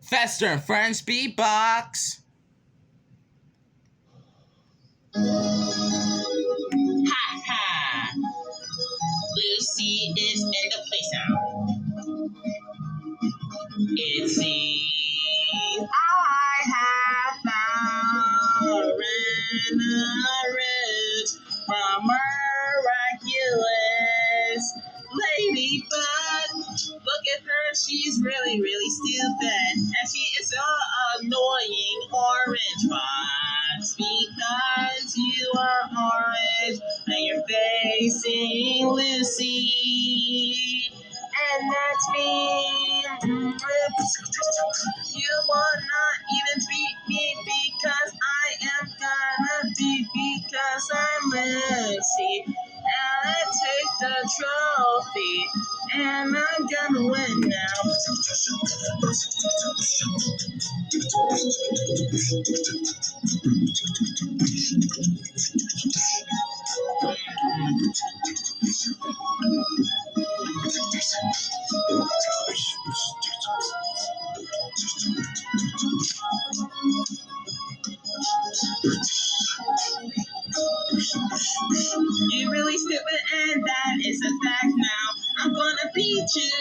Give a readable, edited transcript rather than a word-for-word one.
Fester and Friends beatbox. Ha ha! Lucy is in the place now. It seems I have found a rich from miraculous ladybug. Look at her, she's really, really stupid. And she is so annoying, orange fox. Because you are orange and you're facing Lucy. And that's me. You will not even beat me because I am gonna beat because I'm Lucy. And I take the trophy and I'm gonna win now. You really stupid, and that is a fact now. I'm gonna beat you